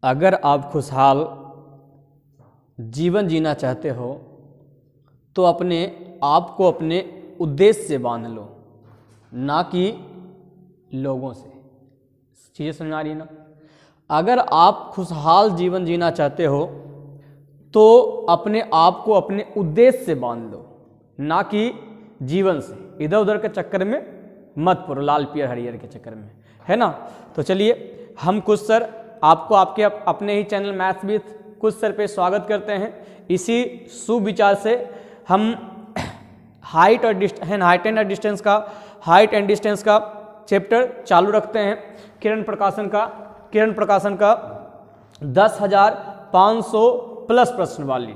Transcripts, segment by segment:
अगर आप खुशहाल जीवन जीना चाहते हो तो अपने आप को अपने उद्देश्य से बांध लो, ना कि लोगों से। चीज़ें समझ आ रही है ना? अगर आप खुशहाल जीवन जीना चाहते हो तो अपने आप को अपने उद्देश्य से बांध लो, ना कि जीवन से। इधर उधर के चक्कर में मत पड़ो, लाल पियर हरियर के चक्कर में, है ना? तो चलिए हम कुछ सर आपको आपके अपने ही चैनल मैथ्स विद कुछ सर पे स्वागत करते हैं। इसी शुभ विचार से हम हाइट एंड डिस्टेंस का चैप्टर चालू रखते हैं। किरण प्रकाशन का 10,500 प्लस प्रश्न वाली।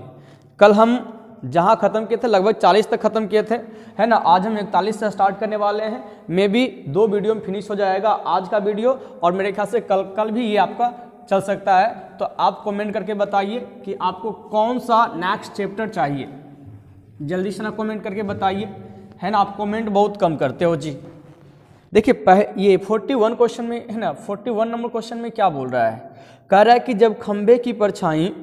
कल हम जहां खत्म किए थे लगभग 40 तक खत्म किए थे, है ना? आज हम 41 से स्टार्ट करने वाले हैं। मे बी 2 वीडियो में फिनिश हो जाएगा आज का वीडियो, और मेरे ख्याल से कल भी ये आपका चल सकता है। तो आप कमेंट करके बताइए कि आपको कौन सा नेक्स्ट चैप्टर चाहिए। जल्दी से ना कमेंट करके बताइए, है ना? आप कमेंट बहुत कम करते हो जी। देखिए ये 41 क्वेश्चन में, है ना, 41 नंबर क्वेश्चन में क्या बोल रहा है? कह रहा है कि जब खंभे की परछाई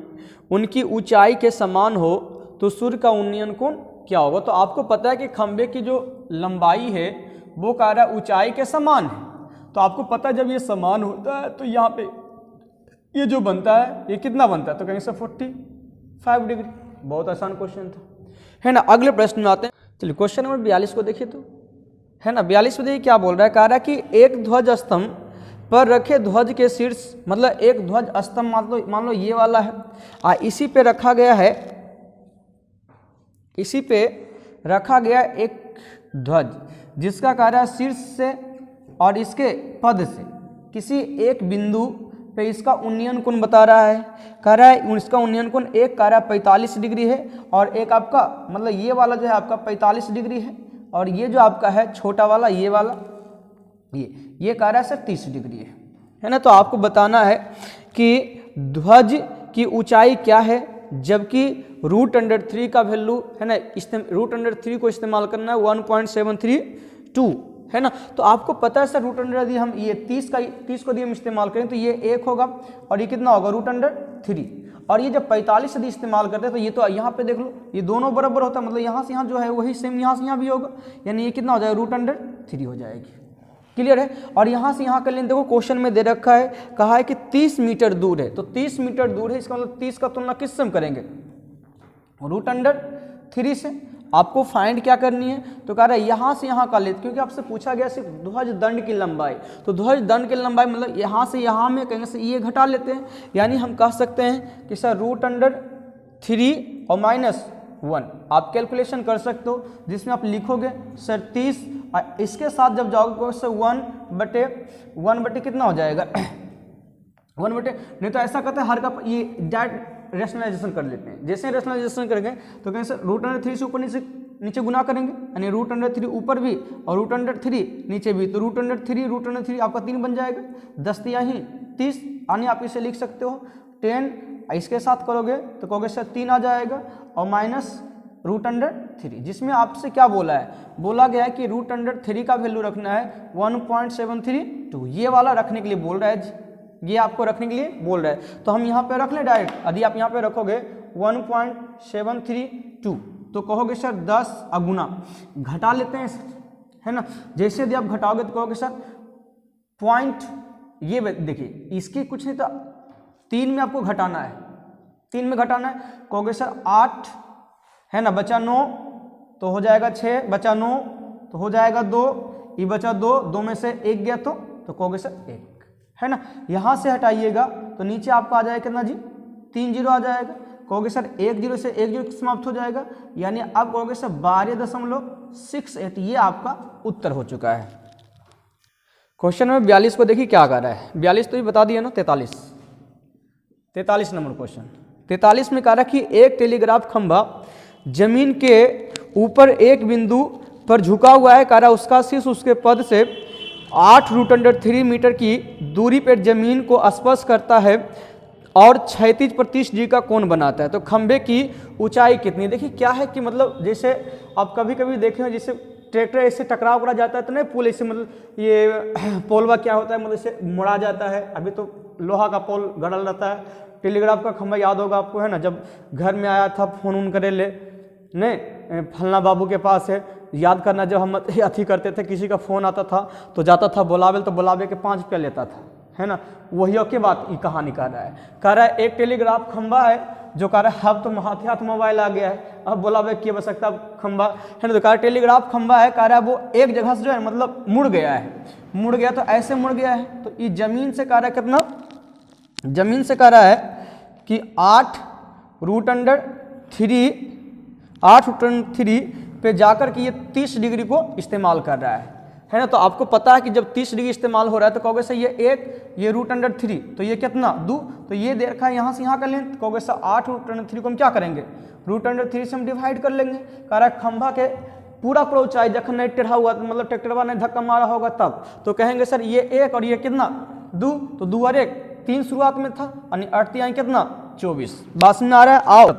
उनकी ऊंचाई के समान हो तो सूर्य का उन्नयन कोण क्या होगा? तो आपको पता है कि खंभे की जो लंबाई है वो कह रहा है ऊंचाई के समान है। तो आपको पता है जब ये समान होता है तो यहाँ पे ये जो बनता है ये कितना बनता है? तो कहीं से 45 डिग्री। बहुत आसान क्वेश्चन था, है ना? अगले प्रश्न में आते हैं। चलिए क्वेश्चन नंबर 42 को देखिए तो, है ना? 42 में देखिए क्या बोल रहा है। कह रहा है कि एक ध्वज स्तंभ पर रखे ध्वज के शीर्ष, मतलब एक ध्वज स्तंभ मान लो ये वाला है, इसी पे रखा गया एक ध्वज जिसका कह रहा है शीर्ष से और इसके पद से किसी एक बिंदु पे इसका उन्नयन कोण बता रहा है। कह रहा है इसका उन्नयन कोण एक कह रहा है 45 डिग्री है, और एक आपका मतलब ये वाला जो है आपका 45 डिग्री है, और ये जो आपका है छोटा वाला ये वाला ये कह रहा है सर 30 डिग्री है ना? तो आपको बताना है कि ध्वज की ऊंचाई क्या है, जबकि √3 का वैल्यू, है ना, √3 को इस्तेमाल करना है 1.732, है ना? तो आपको पता है सर √3 यदि हम ये 30 को यदि हम इस्तेमाल करें तो ये 1 होगा, और ये कितना होगा √3। और ये जब 45 यदि इस्तेमाल करते हैं तो ये तो यहाँ पे देख लो ये दोनों बराबर होता है, मतलब यहाँ से यहाँ जो है वही सेम यहाँ से यहाँ भी होगा, यानी ये कितना हो जाएगा √3 हो जाएगी। क्लियर है? और यहाँ से यहाँ का लेंथ देखो क्वेश्चन में दे रखा है, कहा है कि 30 मीटर दूर है। तो 30 मीटर दूर है, इसका मतलब 30 का तुलना किससे हम करेंगे? √3 से। आपको फाइंड क्या करनी है? तो कह रहा है यहाँ से यहाँ का लेंथ, क्योंकि आपसे पूछा गया सिर्फ ध्वज दंड की लंबाई। तो ध्वज दंड की लंबाई मतलब यहाँ से यहाँ में कहीं से ये घटा लेते हैं, यानी हम कह सकते हैं कि सर √3 और -1 आप कैलकुलेशन कर सकते हो, जिसमें आप लिखोगे सर 30, इसके साथ जब जाओगे तो सर 1 बटे कितना हो जाएगा 1 बटे, नहीं तो ऐसा करते हैं हर का ये डायरेक्ट रेशनलाइजेशन कर लेते हैं। जैसे रेशनलाइजेशन करेंगे तो कहीं से √3 से ऊपर नीचे गुना करेंगे, यानी √3 ऊपर भी और √3 नीचे भी, तो √3 आपका 3 बन जाएगा। 10 ही 30, यानी आप इसे लिख सकते हो 10, इसके साथ करोगे तो कहोगे सर 3 आ जाएगा, और -√3, जिसमें आपसे क्या बोला है? बोला गया है कि √3 का वैल्यू रखना है 1.732, ये वाला रखने के लिए बोल रहा है, ये आपको रखने के लिए बोल रहा है। तो हम यहाँ पे रख लें डायरेक्ट, यदि आप यहाँ पे रखोगे 1.732 तो कहोगे सर 10 गुना घटा लेते हैं, है ना? जैसे यदि आप घटाओगे तो कहोगे सर पॉइंट, ये देखिए इसकी कुछ नहीं तो 3 में आपको घटाना है, 3 में घटाना है, कहोगे सर 8, है ना, बचा 9 तो हो जाएगा 6, बचा 9 तो हो जाएगा 2, ये बचा 2 में से 1 गया तो कहोगे सर 1, है ना? यहाँ से हटाइएगा तो नीचे आपका आ जाएगा कितना जी? 3 जीरो आ जाएगा। कहोगे सर 1 जीरो से 1 जीरो समाप्त हो जाएगा, यानी अब कहोगे सर 12.68, ये आपका उत्तर हो चुका है। क्वेश्चन नंबर 42 को देखिए क्या कर रहा है। 42 तो ये बता दिया ना, 43 नंबर क्वेश्चन। 43 में कह रहा है कि एक टेलीग्राफ खंभा जमीन के ऊपर एक बिंदु पर झुका हुआ है। कह रहा है उसका शीर्ष उसके पद से 8√3 मीटर की दूरी पर जमीन को स्पर्श करता है और क्षैतिज पर 30 डिग्री का कोण बनाता है। तो खंभे की ऊंचाई कितनी? देखिए क्या है कि मतलब जैसे आप कभी कभी देखे हैं, जैसे ट्रैक्टर ऐसे टकराव करा जाता है तो नहीं पुल ऐसे मतलब ये पोलवा क्या होता है मतलब इसे मुड़ा जाता है। अभी तो लोहा का पोल गड़ल रहता है। टेलीग्राफ का खंभा याद होगा आपको, है ना, जब घर में आया था फोन उन करे ले नहीं फलना बाबू के पास है, याद करना जब हम अथी करते थे किसी का फ़ोन आता था तो जाता था बुलावे तो बुलावे के 5 रुपया लेता था, है ना। वही के बात ये कहानी कह रहा है एक टेलीग्राफ खंभा है जो कह रहा है अब तो हाथ हाथ मोबाइल आ गया है, अब बुलावे की आवश्यकता खंभा है ना। तो कह रहा टेलीग्राफ खंभा है, कह रहा है वो एक जगह से जो है मतलब मुड़ गया तो ऐसे मुड़ गया है। तो ये ज़मीन से कह रहा है कितना, ज़मीन से कह रहा है कि 8√3 पे जाकर के ये 30 डिग्री को इस्तेमाल कर रहा है ना। तो आपको पता है कि जब 30 डिग्री इस्तेमाल हो रहा है तो कहोगे सर ये √3 तो ये कितना 2, तो ये दे रखा है यहाँ से यहाँ कर लें, तो कहोगे सर 8√3 को हम क्या करेंगे √3 से हम डिवाइड कर लेंगे। कह रहा है खंभा के पूरा ऊंचाई जखन नहीं टेढ़ा हुआ तो मतलब ट्रैक्टरवा नहीं धक्का मारा होगा तब, तो कहेंगे सर ये 1 और ये कितना 2, तो 2 और 1 3 शुरुआत में था यानी 8 यहाँ कितना 24। बात में आ रहा है। आओ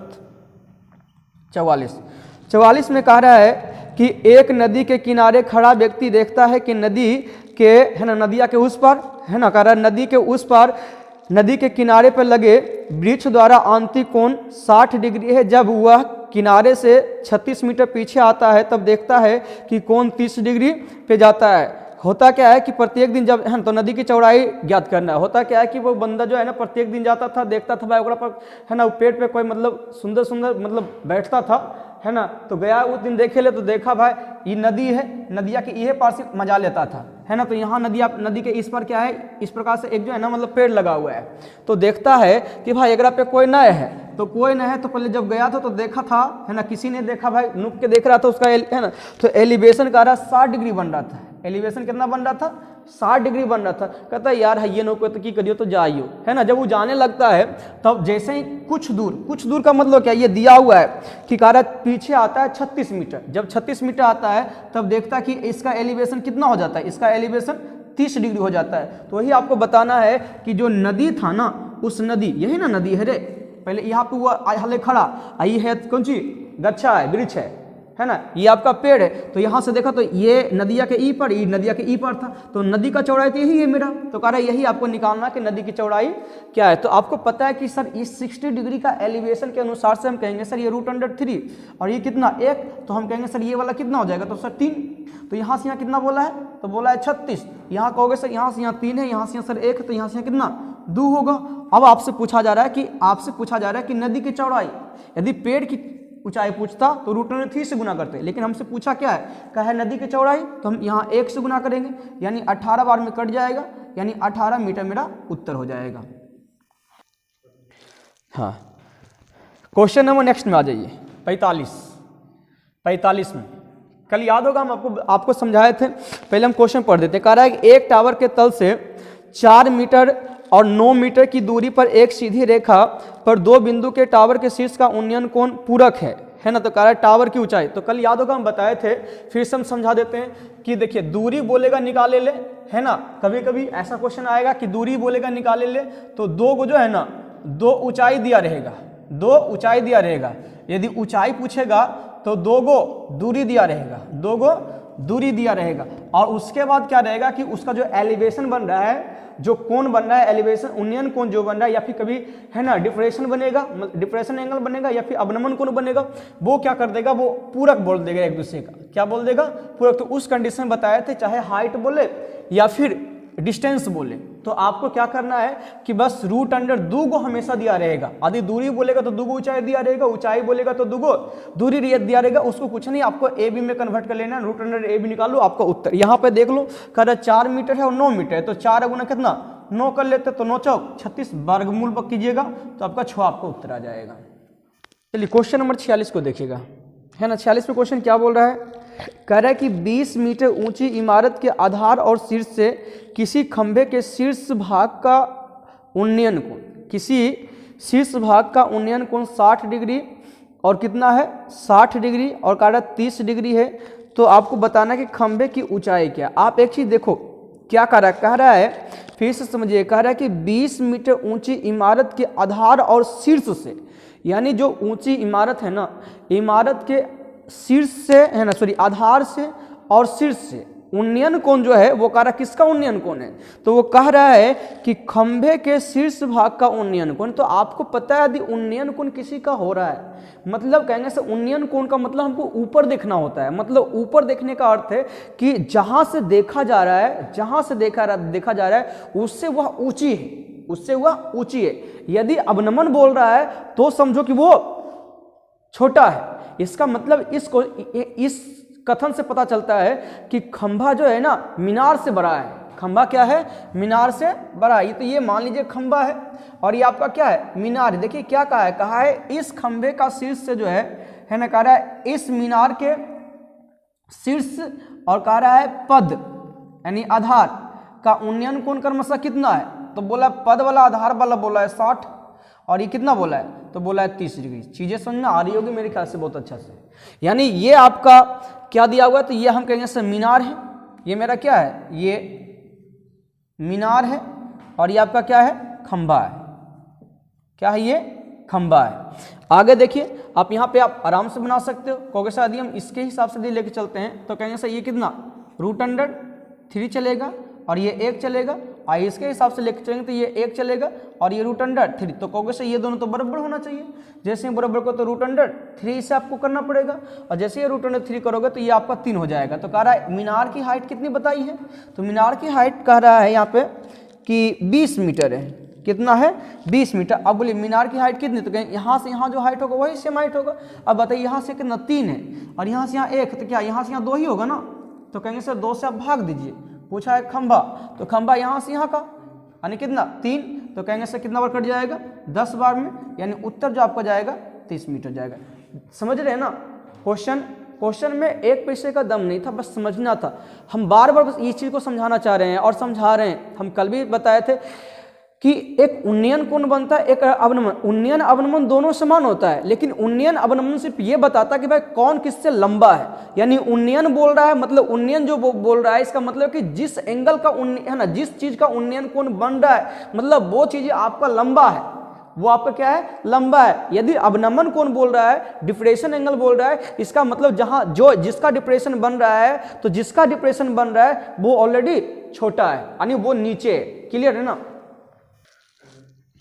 44 में कह रहा है कि एक नदी के किनारे खड़ा व्यक्ति देखता है कि नदी के, है ना, नदिया के उस पर, है ना, कह रहा है नदी के उस पर नदी के किनारे पर लगे वृक्ष द्वारा आंतरिक कोण 60 डिग्री है। जब वह किनारे से 36 मीटर पीछे आता है तब देखता है कि कोण 30 डिग्री पे जाता है। होता क्या है कि प्रत्येक दिन जब, है तो नदी की चौड़ाई ज्ञात करना है। होता क्या है कि वो बंदा जो है ना प्रत्येक दिन जाता था, देखता था भाई ओकरा पर, है ना, पेड़ पे कोई मतलब सुंदर सुंदर मतलब बैठता था, है ना। तो गया उस दिन देखे ले तो देखा भाई ये नदी है, नदिया के ये पार से मजा लेता था, है ना। तो यहाँ नदी के इस पर क्या है, इस प्रकार से एक जो है ना मतलब पेड़ लगा हुआ है। तो देखता है कि भाई एकरा पे कोई नए है, तो कोई नहीं है। तो पहले जब गया था तो देखा था, है ना, किसी ने देखा भाई नुक के देख रहा था उसका, है ना। तो एलिवेशन का रहा 60 डिग्री बन रहा था। एलिवेशन कितना बन रहा था 60 डिग्री बन रहा था। कहता है यार है ये नो तो की करियो तो जाइयो, है ना। जब वो जाने लगता है तब जैसे ही कुछ दूर का मतलब क्या, ये दिया हुआ है कि कह रहा है पीछे आता है 36 मीटर। जब 36 मीटर आता है तब देखता है कि इसका एलिवेशन कितना हो जाता है, इसका एलिवेशन 30 डिग्री हो जाता है। तो वही आपको बताना है कि जो नदी था ना, उस नदी, यही ना नदी है रे, पहले यहाँ पे हुआ हले खड़ा, आई है कौन सी गच्छा है, वृक्ष है ना, ये आपका पेड़ है। तो यहाँ से देखा तो ये नदिया के ई पर, ये नदिया के ई पर था, तो नदी का चौड़ाई तो यही है मेरा। तो कह रहा है यही आपको निकालना कि नदी की चौड़ाई क्या है। तो आपको पता है कि सर इस 60 डिग्री का एलिवेशन के अनुसार से हम कहेंगे सर ये √3 और ये कितना 1, तो हम कहेंगे सर ये वाला कितना हो जाएगा, तो सर 3। तो यहाँ से यहाँ कितना बोला है, तो बोला है 36। यहाँ कहोगे सर यहाँ से यहाँ 3 है, यहाँ से यहाँ सर 1 है, तो यहाँ से यहाँ कितना 2 होगा। अब आपसे पूछा जा रहा है कि नदी की चौड़ाई, यदि पेड़ की ऊंचाई पूछता तो √3 से गुना करते, लेकिन हमसे पूछा क्या है, कहा है नदी की चौड़ाई, तो हम यहाँ 1 से गुना करेंगे यानी 18 बार में कट जाएगा, यानी 18 मीटर मेरा उत्तर हो जाएगा। हाँ, क्वेश्चन नंबर नेक्स्ट में आ जाइए 45 में। कल याद होगा हम आपको समझाए थे, पहले हम क्वेश्चन पढ़ देते। कह रहा है कि एक टावर के तल से 4 मीटर और 9 मीटर की दूरी पर एक सीधी रेखा पर 2 बिंदु के टावर के शीर्ष का उन्नयन कोण पूरक है ना। तो कह रहा है टावर की ऊंचाई, तो कल याद होगा हम बताए थे, फिर से हम समझा देते हैं कि देखिए दूरी बोलेगा निकाले ले, है ना। कभी कभी ऐसा क्वेश्चन आएगा कि दूरी बोलेगा निकाले ले, तो 2 को जो है ना 2 ऊंचाई दिया रहेगा, यदि ऊंचाई पूछेगा तो 2 गो दूरी दिया रहेगा, और उसके बाद क्या रहेगा कि उसका जो एलिवेशन बन रहा है, जो कोण बन रहा है, एलिवेशन उन्नयन कोण जो बन रहा है, या फिर कभी है ना डिप्रेशन एंगल बनेगा या फिर अवनमन कोण बनेगा, वो क्या कर देगा, वो पूरक बोल देगा एक दूसरे का। क्या बोल देगा, पूरक। तो उस कंडीशन में बताए थे, चाहे हाइट बोले या फिर डिस्टेंस बोले, तो आपको क्या करना है कि बस √2 को हमेशा दिया रहेगा। यदि दूरी बोलेगा तो 2 को ऊंचाई दिया रहेगा, ऊंचाई बोलेगा तो 2 को दूरी दिया रहेगा। उसको कुछ नहीं, आपको ए बी में कन्वर्ट कर लेना है, √a निकालो, आपका उत्तर यहाँ पे देख लो। कह रहा 4 मीटर है और 9 मीटर है, तो 4 गुना कितना 9 कर लेते, तो 9 चौक 36 वर्गमूल पर कीजिएगा तो आपका 6 आपका उत्तर आ जाएगा। चलिए क्वेश्चन नंबर 46 को देखिएगा, है ना। 46 में क्वेश्चन क्या बोल रहा है, कह रहा है कि 20 मीटर ऊंची इमारत के आधार और शीर्ष से किसी खंभे के शीर्ष भाग का उन्नयन कोण 60 डिग्री और कितना है 60 डिग्री और कह रहा 30 डिग्री है। तो आपको बताना कि खंभे की ऊंचाई क्या। आप एक चीज देखो क्या कह रहा है, फिर से समझिए। कह रहा है कि 20 मीटर ऊंची इमारत के आधार और शीर्ष से, यानी जो ऊंची इमारत है ना, इमारत के शीर्ष से, है ना, आधार से और शीर्ष से उन्नयन कोण जो है वो कह रहा है किसका उन्नयन कोण है, तो वो कह रहा है कि खंभे के शीर्ष भाग का उन्नयन कोण। तो आपको पता है यदि उन्नयन कोण किसी का हो रहा है, मतलब कहने से उन्नयन कोण का मतलब हमको ऊपर देखना होता है। मतलब ऊपर देखने का अर्थ है कि जहां से देखा जा रहा है, जहां से देखा जा रहा है उससे वह ऊंची है, उससे वह ऊंची है। यदि अवनमन बोल रहा है तो समझो कि वो छोटा है। इसका मतलब इस कथन से पता चलता है कि खंभा जो है ना मीनार से बड़ा है। खंभा क्या है, मीनार से बड़ा है। तो ये मान लीजिए खंभा है और ये आपका क्या है, मीनार। देखिए क्या कहा है इस खंभे का शीर्ष से जो है ना, कह रहा है इस मीनार के शीर्ष और कह रहा है पद यानी आधार का उन्नयन कोण क्रमशः कितना है, तो बोला पद वाला आधार वाला बोला है 60 और ये कितना बोला है, तो बोला है 30 डिग्री। चीजें समझ में आ रही होगी मेरे ख्याल से बहुत अच्छा से। यानी ये आपका क्या दिया हुआ है, तो ये हम कहेंगे सर मीनार है, ये मेरा क्या है, ये मीनार है और ये आपका क्या है, खंभा है। क्या है, ये खंभा है। आगे देखिए आप यहाँ पे आप आराम से बना सकते हो, क्योंकि सर यदि हम इसके हिसाब से लेके चलते हैं तो कहेंगे सर ये कितना √3 चलेगा और ये 1 चलेगा, और इसके हिसाब से लेके चलेंगे तो ये 1 चलेगा और ये √3। तो कहोगे से ये दोनों तो बराबर होना चाहिए। जैसे ही बराबर को तो √3 से आपको करना पड़ेगा, और जैसे ये √3 करोगे तो ये आपका 3 हो जाएगा। तो कह रहा है मीनार की हाइट कितनी बताई है, तो मीनार की हाइट कह रहा है यहाँ पे कि 20 मीटर है। कितना है, 20 मीटर। अब बोलिए मीनार की हाइट कितनी, तो कहें यहाँ से यहाँ जो हाइट होगा वही सेम हाइट होगा। अब बताइए यहाँ से कितना 3 है और यहाँ से यहाँ 1, तो क्या यहाँ से यहाँ 2 ही होगा ना, तो कहेंगे सर 2 से आप भाग दीजिए। पूछा है खंभा, तो खंभा यहाँ से यहाँ का यानी कितना 3, तो कहेंगे सर कितना बार कट जाएगा 10 बार में, यानी उत्तर जो आपका जाएगा 30 मीटर जाएगा। समझ रहे हैं ना। क्वेश्चन में एक पैसे का दम नहीं था, बस समझना था। हम बार बार बस इस चीज़ को समझाना चाह रहे हैं और समझा रहे हैं। हम कल भी बताए थे कि एक उन्नयन कोण बनता है, एक अवनमन। उन्नयन अवनमन दोनों समान होता है, लेकिन उन्नयन अवनमन सिर्फ ये बताता है कि भाई कौन किससे लंबा है। यानी उन्नयन बोल रहा है, मतलब उन्नयन जो बोल रहा है इसका मतलब कि जिस एंगल का है ना, जिस चीज का उन्नयन कोण बन रहा है, मतलब वो चीज आपका लंबा है, वो आपका क्या है, लंबा है। यदि अवनमन कोण बोल रहा है, डिप्रेशन एंगल बोल रहा है, इसका मतलब जहां जो जिसका डिप्रेशन बन रहा है, तो जिसका डिप्रेशन बन रहा है वो ऑलरेडी छोटा है, यानी वो नीचे है। क्लियर है ना।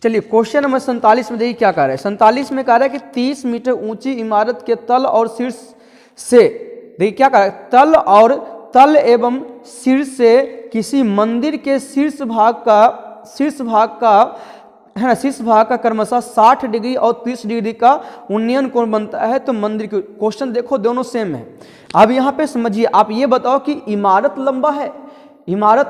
चलिए क्वेश्चन नंबर 47 में देखिए क्या कह रहा है। 47 में कह रहा है कि 30 मीटर ऊंची इमारत के तल और शीर्ष से, देखिए क्या कह रहा है, तल एवं शीर्ष से किसी मंदिर के शीर्ष भाग का क्रमशः 60 डिग्री और 30 डिग्री का उन्नयन कोण बनता है। तो मंदिर के क्वेश्चन देखो दोनों सेम है। अब यहाँ पे समझिए, आप ये बताओ कि इमारत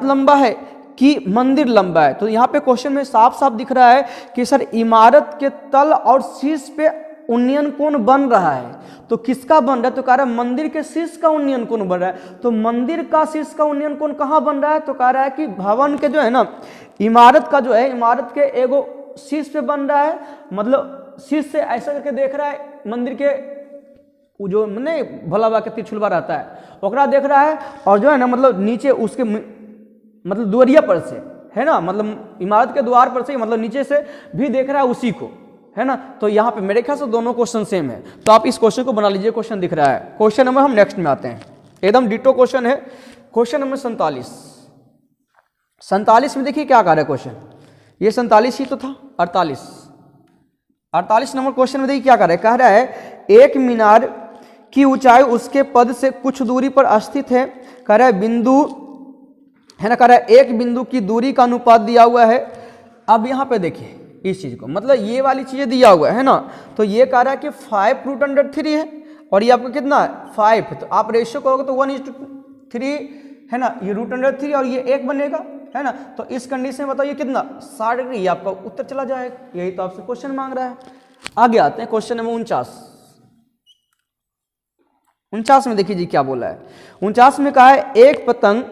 लंबा है कि मंदिर लंबा है। तो यहाँ पे क्वेश्चन में साफ साफ दिख रहा है कि सर इमारत के तल और शीर्ष पे उन्नयन कोण बन रहा है। तो किसका बन रहा है, तो कह रहा है मंदिर के शीर्ष का उन्नयन कोण बन रहा है। तो मंदिर का शीर्ष का उन्नयन कोण कहाँ बन रहा है, तो कह रहा है कि भवन के जो है ना, इमारत का जो है, इमारत के एगो शीर्ष पे बन रहा है। मतलब शीर्ष से ऐसा करके देख रहा है, मंदिर के जो नहीं भोला बाबा के त्रिशूलवा रहता है ओकरा देख रहा है, और जो है ना मतलब नीचे उसके मतलब द्वारिया पर से है ना, मतलब इमारत के द्वार पर से, मतलब नीचे से भी देख रहा है उसी को, है ना। तो यहाँ पे मेरे ख्याल से दोनों क्वेश्चन सेम है। तो आप इस क्वेश्चन को बना लीजिए, क्वेश्चन दिख रहा है। क्वेश्चन नंबर हम नेक्स्ट में आते हैं, एकदम डिटो क्वेश्चन है। क्वेश्चन नंबर 47 में देखिए क्या कह रहा है क्वेश्चन, ये 47 ही तो था। 48 नंबर क्वेश्चन में देखिए क्या कह रहा है, एक मीनार की ऊंचाई उसके पद से कुछ दूरी पर स्थित है। कह रहा है बिंदु है ना, कह रहा है एक बिंदु की दूरी का अनुपात दिया हुआ है। अब यहाँ पे देखिए इस चीज को, मतलब ये वाली चीजें दिया हुआ है ना, तो ये कह रहा है कि 5√3 है और ये आपका कितना है 5। तो आप रेशियो करोगे तो 1:3 है ना, ये √3 और ये 1 बनेगा, है ना। तो इस कंडीशन में बताइए कितना 60 डिग्री, ये आपका उत्तर चला जाएगा। यही तो आपसे क्वेश्चन मांग रहा है। आगे आते हैं क्वेश्चन नंबर 49 में देखिए जी क्या बोला है। 49 में कहा है एक पतंग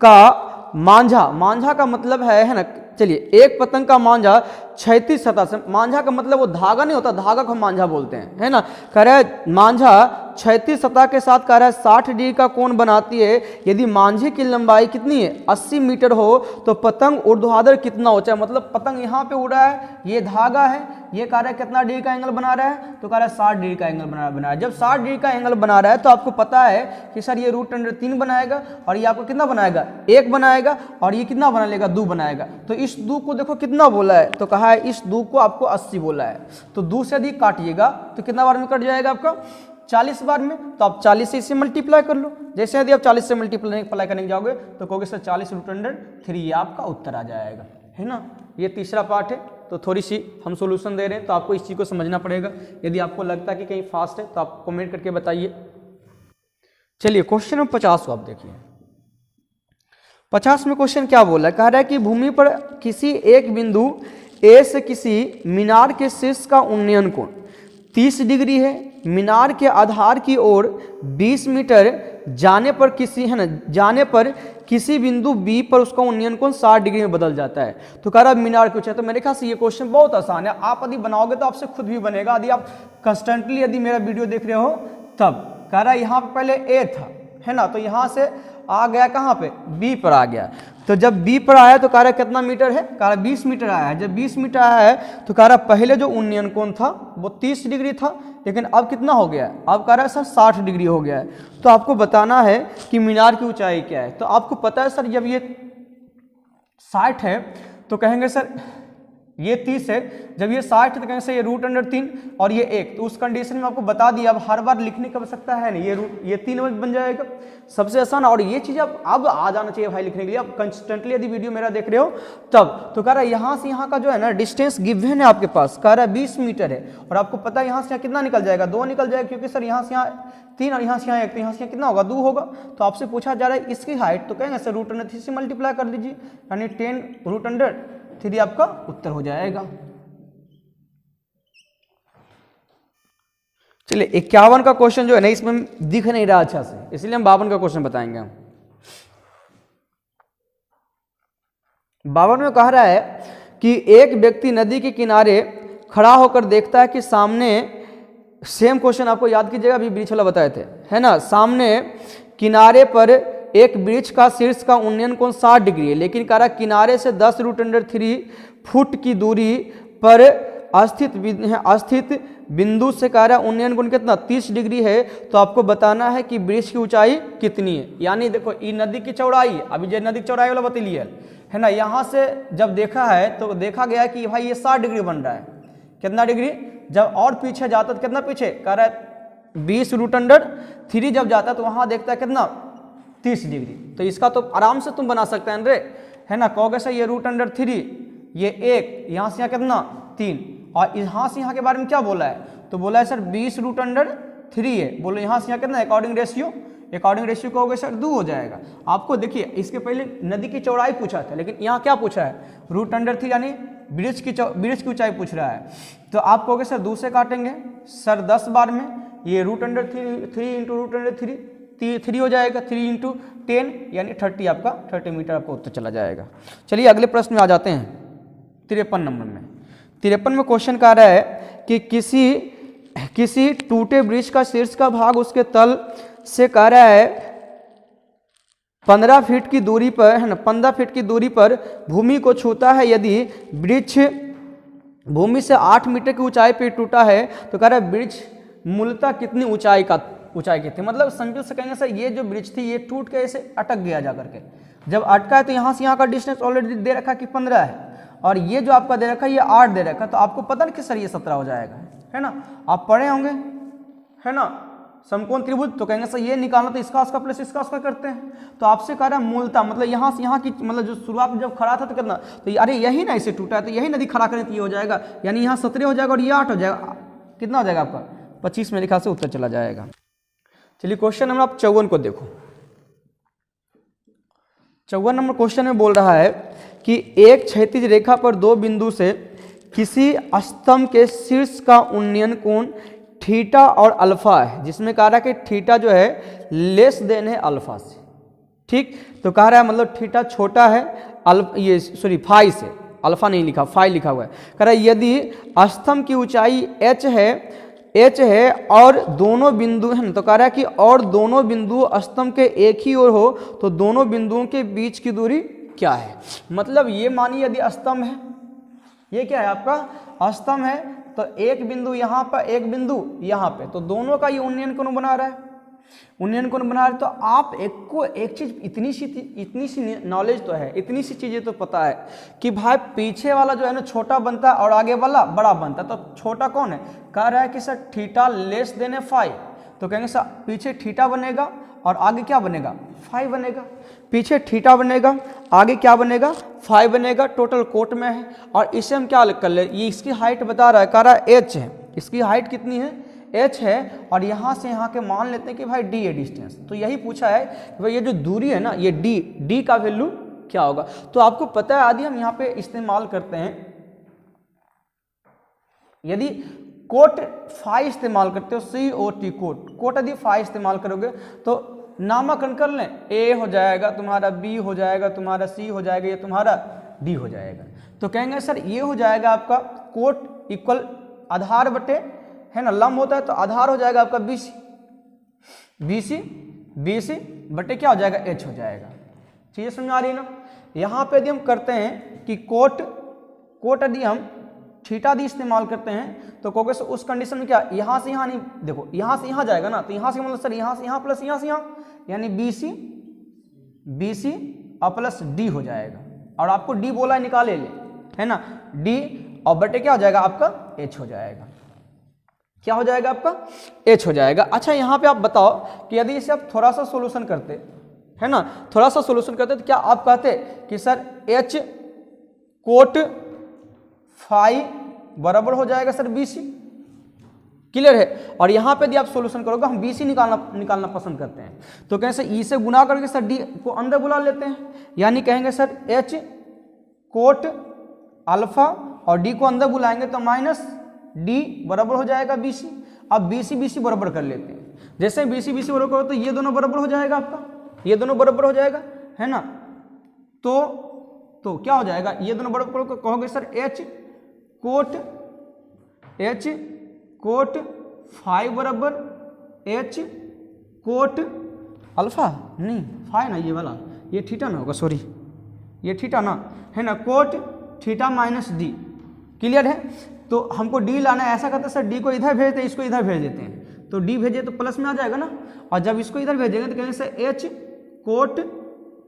का मांझा का मतलब है ना, चलिए एक पतंग का मांझा क्षैतिज सतह से, मांझा का मतलब वो धागा नहीं होता, धागा को हम मांझा बोलते हैं, है ना। कह रहा है मांझा क्षैतिज सतह के साथ कह रहा है 60 डिग्री का कोण बनाती है। यदि मांझे की लंबाई कितनी है 80 मीटर हो तो पतंग ऊर्ध्वाधर कितना हो, चाहे मतलब पतंग यहाँ पे उड़ रहा है, ये धागा है, ये कह रहा है कितना डिग्री का एंगल बना रहा है, तो कह रहा है 60 डिग्री का एंगल बना रहा है। जब 60 डिग्री का एंगल बना रहा है तो आपको पता है कि सर ये √3 बनाएगा और ये आपको कितना बनाएगा 1 बनाएगा और ये कितना बना लेगा 2 बनाएगा। तो इस 2 को देखो कितना बोला है, तो कहा है इस 2 को आपको 80 बोला है, तो 2 से अधिक काटिएगा तो कितना बार में कट जाएगा आपका 40 बार में, तो आप 40 से इसे मल्टीप्लाई कर लो। जैसे यदि आप 40 से मल्टीप्लाई करने जाओगे तो कहोगे सर 40 √3 ये आपका उत्तर आ जाएगा, है ना। ये तीसरा पार्ट है, तो थोड़ी सी हम सॉल्यूशन दे रहे हैं तो आपको इस चीज़ को समझना पड़ेगा। यदि आपको लगता है कि कहीं फास्ट है तो आप कमेंट करके बताइए। चलिए क्वेश्चन नंबर 50 को आप देखिए। 50 में क्वेश्चन क्या बोला है, कह रहा है कि भूमि पर किसी एक बिंदु ए से किसी मीनार के शीर्ष का उन्नयन कोण 30 डिग्री है, मीनार के आधार की ओर 20 मीटर जाने पर किसी है ना जाने पर किसी बिंदु बी पर उसका उन्नयन कोण 60 डिग्री में बदल जाता है। तो कह रहा है मीनार कुछ है, तो मेरे ख्याल से ये क्वेश्चन बहुत आसान है, आप यदि बनाओगे तो आपसे खुद भी बनेगा। यदि आप कंस्टेंटली यदि मेरा वीडियो देख रहे हो तब कह रहा है यहाँ पर पहले ए था, है ना, तो यहाँ से आ गया कहाँ पे बी पर आ गया। तो जब बी पर आया तो कह रहा है कितना मीटर है, कह रहा है 20 मीटर आया है। जब 20 मीटर आया है तो कह रहा है पहले जो उन्नयन कोण था वो 30 डिग्री था, लेकिन अब कितना हो गया है, अब कह रहा है सर 60 डिग्री हो गया है। तो आपको बताना है कि मीनार की ऊंचाई क्या है। तो आपको पता है सर जब ये 60 है तो कहेंगे सर ये 30 है, जब ये 60 है तो कहेंगे सर ये √3 और ये 1, तो उस कंडीशन में आपको बता दिया। अब हर बार लिखने की आवश्यकता है नहीं, ये 3 बन जाएगा, सबसे आसान। और ये चीज़ अब आ जाना चाहिए भाई लिखने के लिए। अब कंस्टेंटली यदि वीडियो मेरा देख रहे हो तब तो कह रहा है यहाँ से यहाँ का जो है ना डिस्टेंस गिवन है आपके पास, कह रहा है 20 मीटर है, और आपको पता है यहाँ से यहाँ कितना निकल जाएगा 2 निकल जाएगा, क्योंकि सर यहाँ से यहाँ 3 और यहाँ से यहाँ 1, तो यहाँ से यहाँ कितना होगा 2 होगा। तो आपसे पूछा जा रहा है इसकी हाइट, तो कहेंगे सर √3 से मल्टीप्लाई कर दीजिए, यानी 10 √3 आपका उत्तर हो जाएगा। चलिए 51 का क्वेश्चन जो है ना इसमें दिख नहीं रहा अच्छा से, इसलिए हम 52 का क्वेश्चन बताएंगे। हम 52 में कह रहा है कि एक व्यक्ति नदी के किनारे खड़ा होकर देखता है कि सामने, सेम क्वेश्चन आपको याद कीजिएगा अभी वृक्ष वाला बताए थे, है ना, सामने किनारे पर एक वृक्ष का शीर्ष का उन्नयन कोण 60 डिग्री है, लेकिन कह रहा है किनारे से 10 √3 फुट की दूरी पर स्थित बिंदु से कह रहा है उन्नयन कोण कितना 30 डिग्री है। तो आपको बताना है कि वृक्ष की ऊंचाई कितनी है। यानी देखो ये नदी की चौड़ाई, अभी जो नदी की चौड़ाई वाला बतली है ना, यहाँ से जब देखा है तो देखा गया कि भाई ये 60 डिग्री बन रहा है, कितना डिग्री, जब और पीछे जाता तो कितना पीछे, कह रहा है 20 √3 जब जाता तो वहाँ देखता है कितना 30 डिग्री। तो इसका तो आराम से तुम बना सकते हैं रे, है ना, कहोगे सर ये √3 ये 1, यहाँ से यहाँ कितना 3, और यहाँ से यहाँ के बारे में क्या बोला है, तो बोला है सर 20 √3 है, बोलो यहाँ से यहाँ कितना अकॉर्डिंग रेशियो कहोगे सर 2 हो जाएगा। आपको देखिए इसके पहले नदी की चौड़ाई पूछा था, लेकिन यहाँ क्या पूछा है √3 यानी वृक्ष की ऊंचाई पूछ रहा है। तो आप कहोगे सर 2 से काटेंगे सर 10 बार में, ये √3 × √3 हो जाएगा, 3 × 10 यानी 30 आपका 30 मीटर आपका उत्तर चला जाएगा। चलिए अगले प्रश्न में आ जाते हैं 53 नंबर में। 53 में क्वेश्चन कह रहा है कि किसी टूटे वृक्ष का शीर्ष का भाग उसके तल से कह रहा है 15 फीट की दूरी पर, है ना, 15 फीट की दूरी पर भूमि को छूता है। यदि वृक्ष भूमि से 8 मीटर की ऊंचाई पर टूटा है तो कह रहा है वृक्ष मूलतः कितनी ऊंचाई की थी। मतलब सिंपल से कहेंगे सर ये जो वृक्ष थी ये टूट के ऐसे अटक गया जा करके, जब अटका है तो यहाँ से यहाँ का डिस्टेंस ऑलरेडी दे रखा कि 15 है, और ये जो आपका दे रखा है ये 8 दे रखा है, तो आपको पता नहीं कि सर ये 17 हो जाएगा, है ना, आप पढ़े होंगे, है ना, समकोण त्रिभुज, तो कहेंगे सर ये निकालना तो इसका उसका प्लस इसका उसका करते हैं। तो आपसे कह रहा है मूलतः, मतलब यहाँ से यहाँ की, मतलब जो शुरुआत में जब खड़ा था तो कितना, तो अरे यही ना इसे टूटा है तो यही नदी खड़ा करें तो ये हो जाएगा, यानी यहाँ 17 हो जाएगा और ये 8 हो जाएगा, कितना हो जाएगा आपका 25 मेरे ख्याल से उत्तर चला जाएगा। चलिए क्वेश्चन नंबर आप 54 को देखो। 54 नंबर क्वेश्चन में बोल रहा है कि एक क्षैतिज रेखा पर 2 बिंदु से किसी स्तंभ के शीर्ष का उन्नयन कोण थीटा और अल्फा है, जिसमें कह रहा है कि थीटा जो है लेस देन है अल्फा से, ठीक। तो कह रहा है मतलब थीटा छोटा है फाई से, अल्फा नहीं लिखा फाई लिखा हुआ है। कह रहा है यदि स्तंभ की ऊंचाई h है एच है और दोनों बिंदु है ना, तो कह रहा है कि और दोनों बिंदु स्तंभ के एक ही ओर हो तो दोनों बिंदुओं के बीच की दूरी क्या है। मतलब ये मानिए यदि स्तंभ है, ये क्या है आपका स्तंभ है, तो एक बिंदु यहाँ पर एक बिंदु यहाँ पे, तो दोनों का ये उन्नयन कोण बना रहा है, उन्नयन कोण बना रहे। तो आप एक चीज इतनी सी नॉलेज तो है, इतनी सी चीजें तो पता है कि भाई पीछे वाला जो है ना छोटा बनता है और आगे वाला बड़ा बनता है। तो छोटा कौन है, कह रहा है कि sir theta less than phi, तो कहेंगे सर पीछे थीटा बनेगा और आगे क्या बनेगा, फाई बनेगा। पीछे थीटा बनेगा, आगे क्या बनेगा, फाई बनेगा, टोटल कोट में है। और इसे हम क्या कर ले, ये इसकी हाइट बता रहा है, कह रहा है एच है, इसकी हाइट कितनी है, एच है, और यहाँ से यहाँ के मान लेते हैं कि भाई डी है डिस्टेंस। तो यही पूछा है कि भाई ये जो दूरी है ना, ये डी का वैल्यू क्या होगा। तो आपको पता है आदि हम यहाँ पे इस्तेमाल करते हैं, यदि कोट फाई इस्तेमाल करते हो, COT कोट यदि फाई इस्तेमाल करोगे तो नामकरण कर लें, ए हो जाएगा तुम्हारा, बी हो जाएगा तुम्हारा, सी हो जाएगा, ये तुम्हारा डी हो जाएगा। तो कहेंगे सर ये हो जाएगा आपका कोट इक्वल आधार बटे है ना, लंब होता है तो आधार हो जाएगा आपका BC बटे क्या हो जाएगा, H हो जाएगा। चीजें समझ आ रही है ना। यहाँ पे यदि हम करते हैं कि कोट यदि हम थीटा दी इस्तेमाल करते हैं तो कहोगे उस कंडीशन में क्या, यहाँ से यहाँ नहीं, देखो यहाँ से यहाँ जाएगा ना, तो यहाँ से मतलब सर यहाँ से यहाँ प्लस यहाँ से यहाँ, यानी BC और प्लस D हो जाएगा। और आपको D बोला है निकाले ले, है ना, D और बटे क्या हो जाएगा आपका H हो जाएगा। क्या हो जाएगा आपका, H हो जाएगा। अच्छा यहाँ पे आप बताओ कि यदि इसे आप थोड़ा सा सोल्यूशन करते, है ना, थोड़ा सा सोल्यूशन करते तो क्या आप कहते कि सर H कोट फाई बराबर हो जाएगा सर BC, क्लियर है। और यहाँ पे यदि आप सोल्यूशन करोगे, हम BC निकालना पसंद करते हैं, तो कहें सर E से गुना करके सर D को अंदर बुला लेते हैं, यानी कहेंगे सर H कोट अल्फा और D को अंदर बुलाएंगे तो माइनस D बराबर हो जाएगा BC। अब BC बराबर कर लेते हैं, जैसे BC बराबर करो तो ये दोनों बराबर हो जाएगा आपका, ये दोनों बराबर हो जाएगा, है ना। तो क्या हो जाएगा, ये दोनों बराबर करो, कहोगे सर H कोट फाई बराबर H कोट अल्फा, नहीं फाई ना, ये वाला ये थीटा ना होगा, सॉरी ये थीटा ना, है ना, coat theta minus D, clear है। तो हमको D लाना है, ऐसा करते हैं सर D को इधर भेजते हैं, इसको इधर भेज देते हैं, तो D भेजे तो प्लस में आ जाएगा ना, और जब इसको इधर भेजेंगे तो कहेंगे सर H कोट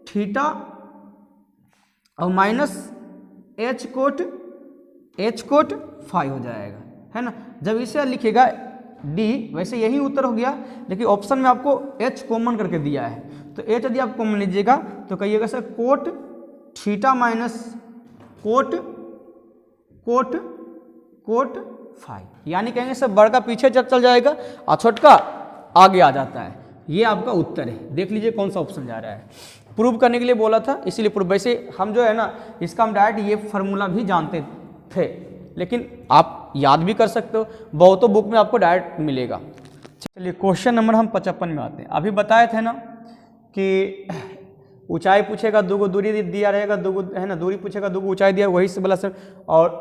थीटा और माइनस H कोट फाई हो जाएगा, है ना। जब इसे लिखेगा D, वैसे यही उत्तर हो गया, लेकिन ऑप्शन में आपको H कॉमन करके दिया है, तो H यदि आप कॉमन लीजिएगा तो कहिएगा sir cot theta minus cot phi, यानी कहेंगे सर बड़ का पीछे चल जाएगा और छोटका आगे आ जाता है। ये आपका उत्तर है, देख लीजिए कौन सा ऑप्शन जा रहा है। प्रूव करने के लिए बोला था, इसीलिए प्रूव, वैसे हम जो है ना इसका हम डायरेक्ट ये फार्मूला भी जानते थे, लेकिन आप याद भी कर सकते हो, बहुतों बुक में आपको डायरेक्ट मिलेगा। चलिए क्वेश्चन नंबर हम 55 में आते हैं। अभी बताए थे ना कि ऊंचाई पूछेगा, दूगो दूरी दिया रहेगा, दूगो है ना दूरी पूछेगा, दूगो ऊंचाई दिया, वही से बोला सर, और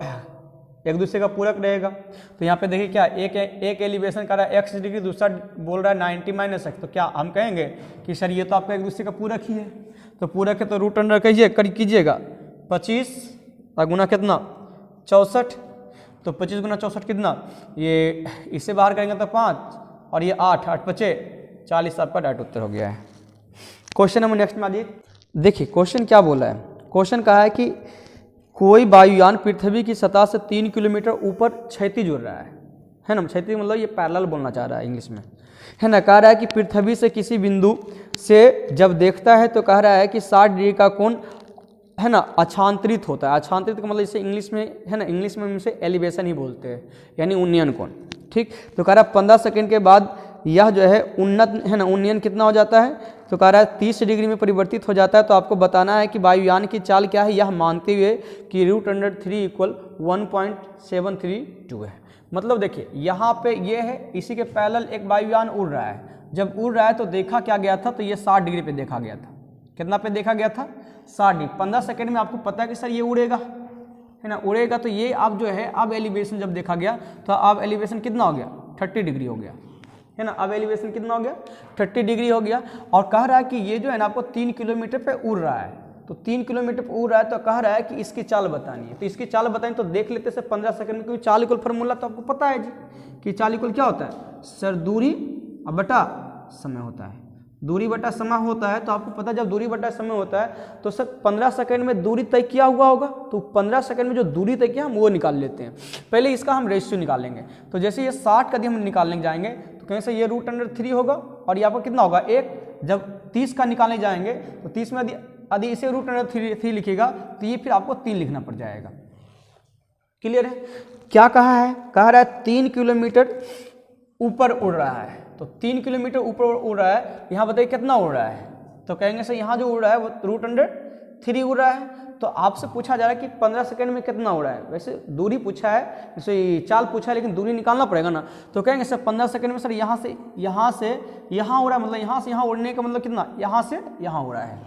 एक दूसरे का पूरक रहेगा। तो यहाँ पे देखिए क्या, एक एलिवेशन कर रहा है x डिग्री, दूसरा बोल रहा है 90 माइनस x, तो क्या हम कहेंगे कि सर ये तो आपका एक दूसरे का पूरक ही है। तो पूरक है तो रूट अंडर कीजिएगा 25 और गुना कितना 64, तो 25 गुना 64 कितना, ये इससे बाहर करेंगे तो 5 और ये 8 बचे 40, आपका डायरेक्ट उत्तर हो गया है। क्वेश्चन नंबर नेक्स्ट में आइए, देखिए क्वेश्चन क्या बोला है। क्वेश्चन कहा है कि कोई वायुयान पृथ्वी की सतह से 3 किलोमीटर ऊपर क्षैतिज उड़ रहा है ना, क्षैतिज मतलब ये पैरेलल बोलना चाह रहा है इंग्लिश में, है ना। कह रहा है कि पृथ्वी से किसी बिंदु से जब देखता है तो कह रहा है कि 60 डिग्री का कोण है ना अछांतरित होता है। अछांतरित का मतलब इसे इंग्लिश में है ना, इंग्लिश में इसे एलिवेशन ही बोलते हैं, यानी उन्नयन कोण, ठीक। तो कह रहा है 15 सेकंड के बाद यह जो है उन्नत है ना उन्नयन कितना हो जाता है, तो कह रहा है 30 डिग्री में परिवर्तित हो जाता है। तो आपको बताना है कि वायुयान की चाल क्या है, यह मानते हुए कि √3 इक्वल 1.732 है। मतलब देखिए यहाँ पे ये है, इसी के पैरेलल एक वायुयान उड़ रहा है, जब उड़ रहा है तो देखा क्या गया था, तो ये 60 डिग्री पे देखा गया था। कितना पे देखा गया था, 60 डिग्री। 15 सेकेंड में आपको पता है कि सर ये उड़ेगा, है ना, उड़ेगा। तो ये अब जो है अब एलिवेशन जब देखा गया तो अब एलिवेशन कितना हो गया 30 डिग्री हो गया, है ना। अब एलिवेशन कितना हो गया, 30 डिग्री हो गया। और कह रहा है कि ये जो है ना आपको 3 किलोमीटर पे उड़ रहा है, तो 3 किलोमीटर पे उड़ रहा है, तो कह रहा है कि इसकी चाल बतानी है। तो इसकी चाल बतानी तो देख लेते सर 15 सेकंड में, क्योंकि चाल इक्वल फार्मूला तो आपको पता है जी कि चाल इक्वल क्या होता है सर, दूरी बटा समय होता है। दूरी बटा समय होता है, तो आपको पता है जब दूरी बटा समय होता है तो सर 15 सेकंड में दूरी तय किया हुआ होगा, तो 15 सेकंड में जो दूरी तय किया हम वो निकाल लेते हैं। पहले इसका हम रेशियो निकालेंगे, तो जैसे ये 60 का यदि हम निकालने जाएंगे तो कहीं से ये √3 होगा, और यहाँ पर कितना होगा 1। जब 30 का निकालने जाएंगे तो 30 में यदि इसे √3 लिखेगा तो ये फिर आपको 3 लिखना पड़ जाएगा। क्लियर है। क्या कहा है, कह रहा है 3 किलोमीटर ऊपर उड़ रहा है, तो 3 किलोमीटर ऊपर उड़ रहा है। यहाँ बताइए कितना उड़ रहा है, तो कहेंगे सर यहाँ जो उड़ रहा है वो √3 उड़ रहा है। तो आपसे पूछा जा रहा है कि 15 सेकंड में कितना उड़ा है। वैसे दूरी पूछा है, वैसे चाल पूछा है, लेकिन दूरी निकालना पड़ेगा ना। तो कहेंगे सर 15 सेकंड में सर यहाँ से यहाँ उड़ा है, मतलब यहाँ से यहाँ उड़ने का मतलब कितना, यहाँ से यहाँ उड़ा है,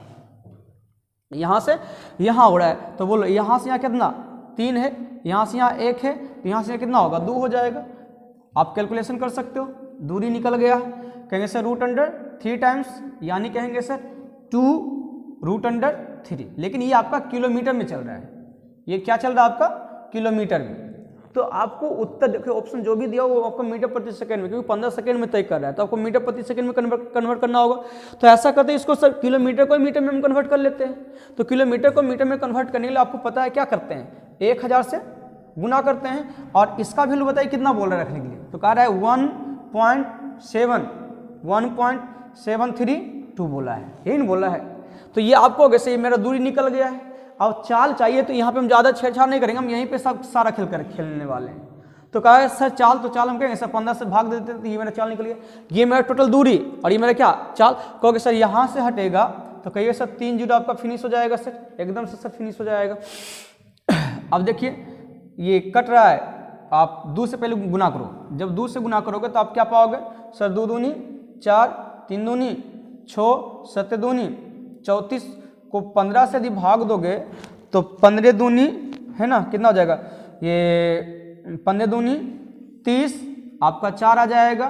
यहाँ से यहाँ उड़ा है। तो बोलो यहाँ से यहाँ कितना 3 है, यहाँ से यहाँ 1 है, तो यहाँ से कितना होगा 2 हो जाएगा। आप कैलकुलेशन कर सकते हो, दूरी निकल गया। कहेंगे सर √3 टाइम्स, यानी कहेंगे सर 2√3। लेकिन ये आपका किलोमीटर में चल रहा है, ये क्या चल रहा है आपका किलोमीटर में। तो आपको उत्तर देखिए ऑप्शन जो भी दिया वो आपको मीटर प्रति सेकंड में, क्योंकि 15 सेकंड में तय कर रहा है, तो आपको मीटर प्रति सेकंड में कन्वर्ट करना होगा। तो ऐसा करते हैं इसको सर किलोमीटर को मीटर में हम कन्वर्ट कर लेते हैं। तो किलोमीटर को मीटर में कन्वर्ट करने के लिए आपको पता है क्या करते हैं, 1000 से गुना करते हैं, और इसका वैल्यू बताइए कितना बोल रहा है रखने के लिए। तो कह रहा है 1.732 बोला है, यही नहीं बोला है। तो ये आपको वैसे ये मेरा दूरी निकल गया है। अब चाल चाहिए तो यहाँ पे हम ज़्यादा छेड़छाड़ नहीं करेंगे, हम यहीं पे सब सारा खेलने वाले हैं। तो कहा है सर चाल, तो चाल हम कहेंगे सर 15 से भाग देते हैं, तो ये मेरा चाल निकल गया। ये मेरा टोटल दूरी और ये मेरा क्या चाल। कहोगे सर यहाँ से हटेगा, तो कहिए सर 3 जीरो आपका फिनिश हो जाएगा सर, एकदम से सर फिनिश हो जाएगा। अब देखिए ये कट रहा है, आप 2 से पहले गुना करो। जब 2 से गुना करोगे तो आप क्या पाओगे सर, 2 दूनी 4, 3 दूनी 6, 7 दूनी 34 को 15 से यदि भाग दोगे तो 15 दूनी है ना कितना हो जाएगा, ये 15 दूनी 30, आपका 4 आ जाएगा,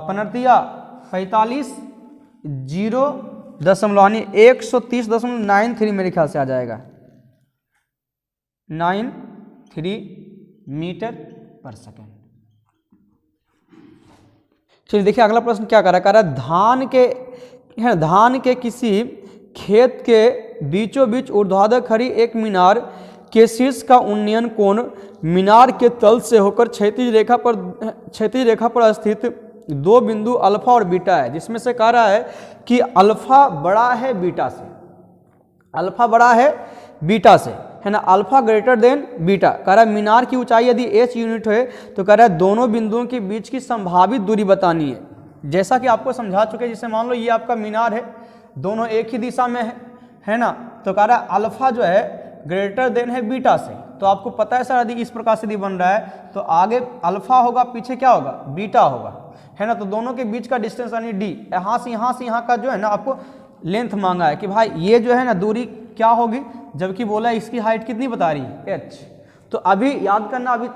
45 130.93 मेरे ख्याल से आ जाएगा, 93 मीटर पर सेकेंड। चलिए देखिए अगला प्रश्न क्या कर रहा है, धान के किसी खेत के बीचों बीच ऊर्ध्वाधर खड़ी एक मीनार के शीर्ष का उन्नयन कोण मीनार के तल से होकर क्षैतिज रेखा पर स्थित 2 बिंदु अल्फा और बीटा है, जिसमें से कह रहा है कि अल्फा बड़ा है बीटा से, अल्फा बड़ा है बीटा से, है ना, अल्फा ग्रेटर देन बीटा। कह रहा है मीनार की ऊंचाई यदि h यूनिट है तो कह रहा है दोनों बिंदुओं के बीच की संभावित दूरी बतानी है। जैसा कि आपको समझा चुके, जैसे मान लो ये आपका मीनार है, दोनों एक ही दिशा में है ना। तो कह रहा है अल्फा जो है ग्रेटर देन है बीटा से, तो आपको पता है सर यदि इस प्रकार से यदि बन रहा है तो आगे अल्फा होगा, पीछे क्या होगा बीटा होगा, है ना। तो दोनों के बीच का डिस्टेंस यानी d, यहाँ से यहाँ का जो है ना आपको लेंथ मांगा है कि भाई ये जो है ना दूरी क्या होगी, जबकि बोला इसकी हाइट कितनी बता रही है h। तो अभी याद करना, अभी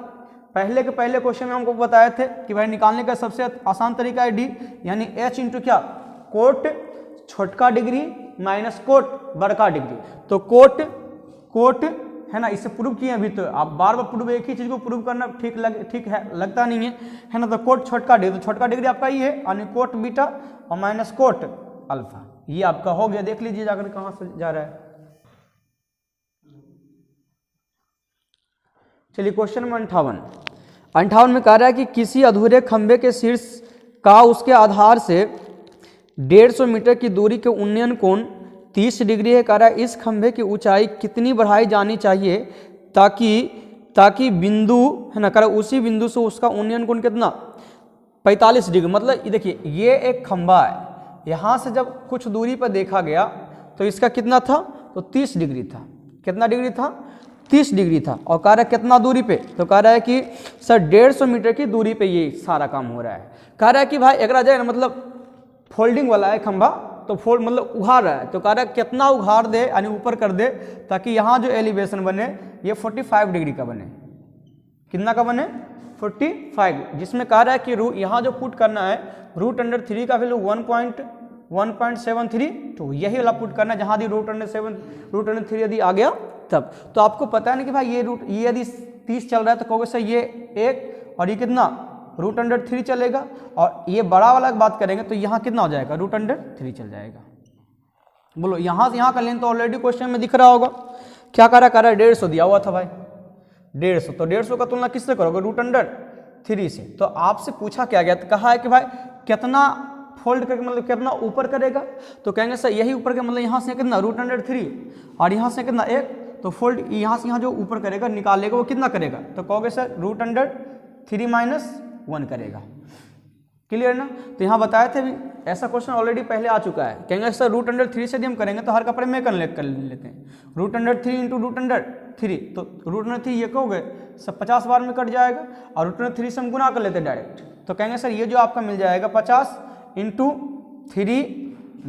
पहले के पहले क्वेश्चन में हमको बताए थे कि भाई निकालने का सबसे आसान तरीका है d, यानी h इंटू क्या कोट छोटका डिग्री माइनस कोट बड़का डिग्री। तो कोट है ना, इसे प्रूव किए अभी, तो आप बार बार प्रूव एक ही चीज को प्रूव करना ठीक है लगता नहीं है ना। तो कोट छोटका डिग्री, तो छोटका डिग्री आपका ये है, यानी कोट बीटा और माइनस कोट अल्फा, ये आपका हो गया। देख लीजिए जाकर कहाँ से जा रहा है। चलिए क्वेश्चन नंबर 58 में कह रहा है कि किसी अधूरे खंबे के शीर्ष का उसके आधार से 150 मीटर की दूरी के उन्नयन कोण 30 डिग्री है। कह रहा है इस खंभे की ऊंचाई कितनी बढ़ाई जानी चाहिए ताकि बिंदु है ना, कह रहा है उसी बिंदु से उसका उन्नयन कोण कितना 45 डिग्री। मतलब देखिए ये एक खंभा है, यहाँ से जब कुछ दूरी पर देखा गया तो इसका कितना था, तो 30 डिग्री था। कितना डिग्री था, 30 डिग्री था। और कह रहा है कितना दूरी पे, तो कह रहा है कि सर 150 मीटर की दूरी पे ये सारा काम हो रहा है। कह रहा है कि भाई अगर जाए ना, मतलब फोल्डिंग वाला है खंभा, तो फोल्ड मतलब उघाड़ रहा है, तो कह रहा है कितना उघाड़ दे यानी ऊपर कर दे ताकि यहाँ जो एलिवेशन बने ये 45 डिग्री का बने। कितना का बने 45, जिसमें कह रहा है कि यहाँ जो पुट करना है √3 का वैल्यू 1.732, यही वाला पुट करना है जहाँ दी √3 यदि आ गया तब। तो आपको पता है ना कि भाई ये यदि 30 चल रहा है तो कहोगे सर ये 1 और ये कितना √3 चलेगा, और ये बड़ा वाला बात करेंगे तो यहाँ कितना हो जाएगा √3 चल जाएगा। बोलो यहाँ से यहाँ का लेंथ तो ऑलरेडी क्वेश्चन में दिख रहा होगा, क्या कह रहा है 150 दिया हुआ था भाई 150, तो 150 का तुलना किससे करोगे √3 से। तो आपसे पूछा क्या गया, तो कहा है कि भाई कितना फोल्ड करके मतलब कितना ऊपर करेगा, तो कहेंगे सर यही ऊपर का मतलब यहाँ से कितना √3 और यहाँ से कितना 1, तो फोल्ड यहाँ से यहाँ जो ऊपर करेगा निकालेगा वो कितना करेगा, तो कहोगे सर √3 - 1 करेगा। क्लियर ना। तो यहाँ बताए थे भी, ऐसा क्वेश्चन ऑलरेडी पहले आ चुका है। कहेंगे सर √3 से यदि हम करेंगे तो हर कपड़े में कर लेते हैं √3 × √3, तो √3 ये कहोगे सब 50 बार में कट जाएगा, और √3 से हम गुना कर लेते हैं डायरेक्ट, तो कहेंगे सर ये जो आपका मिल जाएगा 50 × 3 -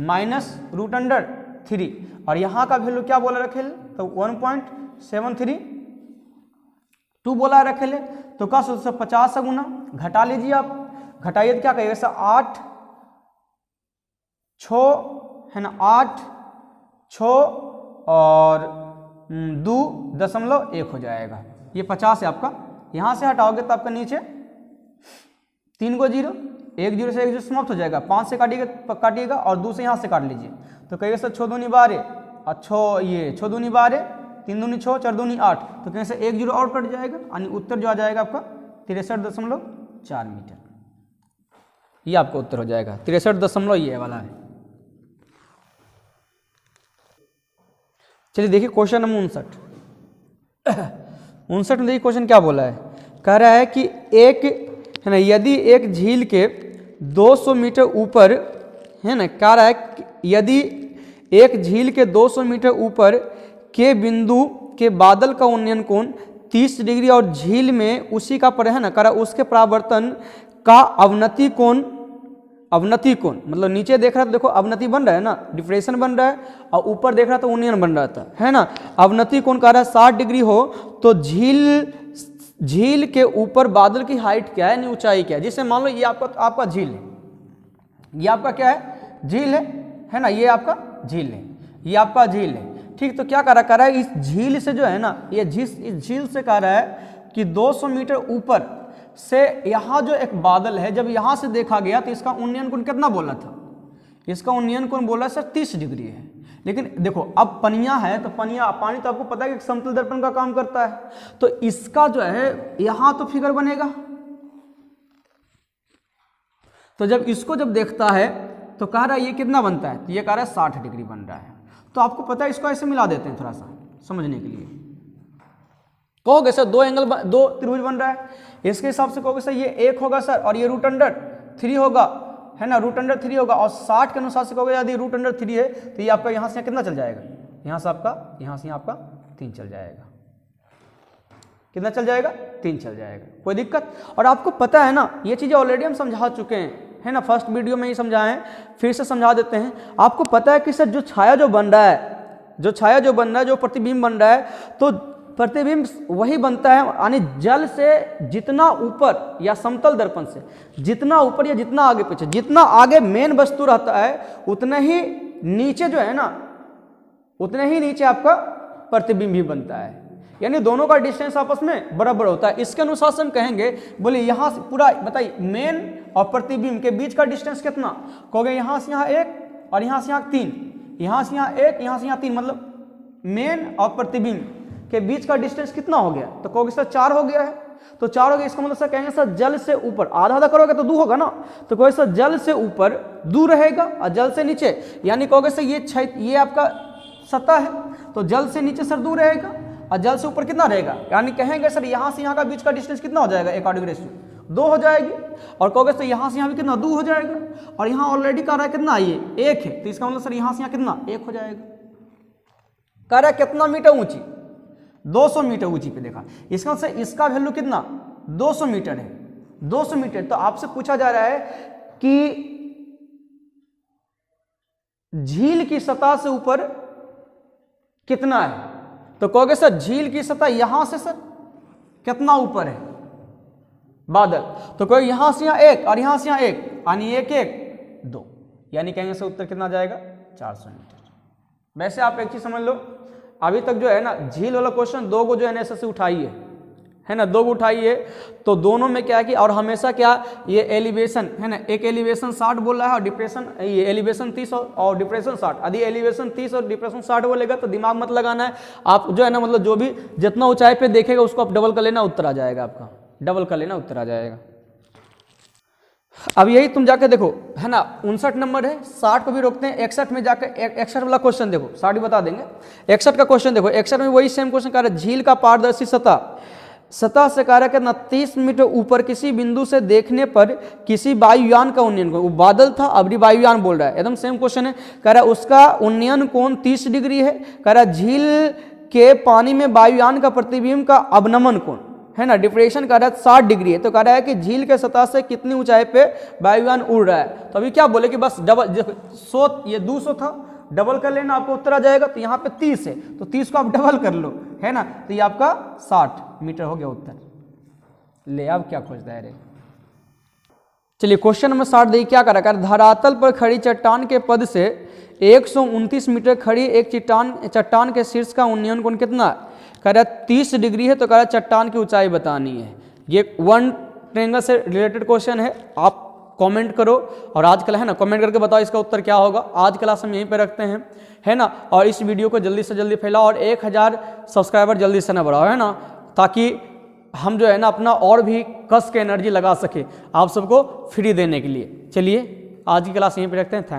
√3, और यहाँ का वैल्यू क्या बोला रखे, तो 1.732 बोला रखे ले, तो का 50 से गुना घटा लीजिए आप, घटाइए तो क्या कहिएगा सर 8 6 है ना, 8 6 और 2.1 हो जाएगा। ये 50 है आपका, यहाँ से हटाओगे तो आपका नीचे 3 को 0, 1 0 से 1 0 समाप्त हो जाएगा, 5 से काटिएगा और 2 से यहाँ से काट लीजिए, तो कहिएगा सर 6 दूनी 12 और 6 दूनी 12, 3 दूनी 6, 4 दूनी 8, तो कहें सर 1 0 और कट जाएगा, यानी उत्तर जो आ जाएगा आपका 63.4 मीटर। ये आपका उत्तर हो जाएगा 63 ये वाला है। चलिए देखिए क्वेश्चन नंबर 59 में देखिए क्वेश्चन क्या बोला है, कह रहा है कि एक है ना यदि एक झील के 200 मीटर ऊपर है ना, कह रहा है यदि एक झील के 200 मीटर ऊपर के बिंदु के बादल का उन्नयन कोण 30 डिग्री और झील में उसी का पर है ना, कह रहा उसके परावर्तन का अवनति कोण मतलब नीचे देख रहा है तो देखो अवनति बन रहा है ना, डिप्रेशन बन रहा है, और ऊपर देख रहा तो उन्नयन बन रहा था है ना। अवनति कोण कह रहा है 60 डिग्री हो तो झील के ऊपर बादल की हाइट क्या है, यानी ऊंचाई क्या है। जिससे मान लो ये आपका झील है, ये आपका क्या है झील है ना, ये आपका झील है, ये आपका झील है, ठीक। तो क्या कह रहा है इस झील से जो है ना, ये इस झील से कह रहा है कि 200 मीटर ऊपर से यहाँ जो एक बादल है, जब यहाँ से देखा गया तो इसका उन्नयन कोण कितना बोला था, इसका उन्नयन कोण बोला सर 30 डिग्री है। लेकिन देखो अब पनिया है तो पानी तो आपको पता है कि समतल दर्पण का काम करता है, तो इसका जो है यहाँ तो फिगर बनेगा, तो जब इसको जब देखता है तो कह रहा है ये कितना बनता है, तो ये कह रहा है 60 डिग्री बन रहा है। तो आपको पता है इसको ऐसे मिला देते हैं थोड़ा सा समझने के लिए, कहोगे सर दो त्रिभुज बन रहा है, इसके हिसाब से कहोगे सर ये 1 होगा सर और ये √3 होगा है ना, √3 होगा, और 60 के अनुसार से कहोगे यदि √3 है तो ये आपका यहाँ से कितना चल जाएगा, यहाँ से आपका 3 चल जाएगा। कितना चल जाएगा 3 चल जाएगा, कोई दिक्कत। और आपको पता है ना ये चीज़ें ऑलरेडी हम समझा चुके हैं है ना, फर्स्ट वीडियो में ही समझाए हैं, फिर से समझा देते हैं। आपको पता है कि सर जो छाया जो बन रहा है, जो प्रतिबिंब बन रहा है, तो प्रतिबिंब वही बनता है, यानी जल से जितना ऊपर या समतल दर्पण से जितना ऊपर या जितना आगे पीछे, जितना आगे मेन वस्तु रहता है उतना ही नीचे जो है ना, उतने ही नीचे आपका प्रतिबिंब भी बनता है, यानी दोनों का डिस्टेंस आपस में बराबर होता है। इसके अनुसार से हम कहेंगे, बोले यहाँ से पूरा बताइए मेन और प्रतिबिंब के बीच का डिस्टेंस कितना, कहोगे यहाँ से यहाँ 1 और यहाँ से यहाँ 3, यहाँ से यहाँ 1, यहाँ से यहाँ 3, मतलब मेन और प्रतिबिंब के बीच का डिस्टेंस कितना हो गया, तो कहोगे सर 4 हो गया है, तो 4 हो गया। इसका मतलब सर कहेंगे सर जल से ऊपर आधा करोगे तो 2 होगा ना, तो कहोगे सर जल से ऊपर 2 रहेगा और जल से नीचे, यानी कहोगे सर ये आपका सतह है तो जल से नीचे सर 2 रहेगा और जल से ऊपर कितना रहेगा, यानी कहेंगे सर यहाँ से यहाँ का बीच का डिस्टेंस कितना हो जाएगा, अकॉर्डिंग रेशियो 2 हो जाएगी, और कहोगे सर यहाँ से यहाँ भी कितना 2 हो जाएगा, और यहाँ ऑलरेडी कह रहा है कितना ये 1 है, तो इसका मतलब सर यहाँ से यहाँ कितना 1 हो जाएगा। कह रहा है कितना मीटर ऊंची, 200 मीटर ऊंची पे देखा, इसका मतलब इसका वैल्यू कितना 200 मीटर है, 200 मीटर। तो आपसे पूछा जा रहा है कि झील की सतह से ऊपर कितना है, तो कहोगे सर झील की सतह यहां से सर कितना ऊपर है, बादल। तो कोई यहाँ से यहाँ एक और यहाँ से यहाँ एक, यानी एक एक दो, यानी कहेंगे से उत्तर कितना जाएगा 400 मीटर। वैसे आप एक चीज समझ लो, अभी तक जो है ना झील वाला क्वेश्चन 2 को जो है से उठाई है ना, 2 को उठाई है। तो दोनों में क्या है कि और हमेशा क्या ये एलिवेशन है ना, एक एलिवेशन 60 बोल रहा है और डिप्रेशन ये एलिवेशन 30 और डिप्रेशन 60। यदि एलिवेशन 30 और डिप्रेशन 60 बोलेगा तो दिमाग मत लगाना है, आप जो है ना मतलब जो भी जितना ऊंचाई पे देखेगा उसको आप डबल कर लेना, उत्तर आ जाएगा आपका, डबल कर लेना उत्तर आ जाएगा। अब यही तुम जाके देखो है ना, 59 नंबर है, 60 को भी रोकते हैं, 61 में जाकर 61 वाला क्वेश्चन देखो, 60 भी बता देंगे। 61 का क्वेश्चन देखो, 61 में वही सेम क्वेश्चन कह रहा है, झील का पारदर्शी सतह से कह रहा है 30 मीटर ऊपर किसी बिंदु से देखने पर किसी वायुयान का उन्नयन कोण, वो बादल था अब भी वायुयान बोल रहा है, एकदम सेम क्वेश्चन है। कह रहा है उसका उन्नयन कोण 30 डिग्री है। कह रहा है झील के पानी में वायुयान का प्रतिबिंब का अवनमन कोण है ना, डिप्रेशन कह रहा है 60 डिग्री है। तो कह रहा है कि झील के सतह से कितनी ऊंचाई पे वायुयान उड़ रहा है। तो अभी क्या बोले कि बस डबल, 100 ये 200 था, डबल कर लेना आपको उत्तर आ जाएगा। तो यहाँ पे 30 है तो 30 को आप डबल कर लो है ना, तो ये आपका 60 मीटर हो गया उत्तर। ले अब क्या खोजता है रे। चलिए क्वेश्चन नंबर 60 देखिए क्या करा, धरातल पर खड़ी चट्टान के पद से 129 मीटर खड़ी एक चट्टान के शीर्ष का उन्नयन कोण कितना है। कह रहा है 30 डिग्री है। तो कह रहा है चट्टान की ऊंचाई बतानी है। ये 1 ट्रायंगल से रिलेटेड क्वेश्चन है, आप कमेंट करो और आज कल है ना कमेंट करके बताओ इसका उत्तर क्या होगा। आज क्लास हम यहीं पे रखते हैं है ना, और इस वीडियो को जल्दी से जल्दी फैलाओ और 1000 सब्सक्राइबर जल्दी से ना बढ़ाओ है ना, ताकि हम जो है ना अपना और भी कस के एनर्जी लगा सके आप सबको फ्री देने के लिए। चलिए आज की क्लास यहीं पे रखते हैं। थैंक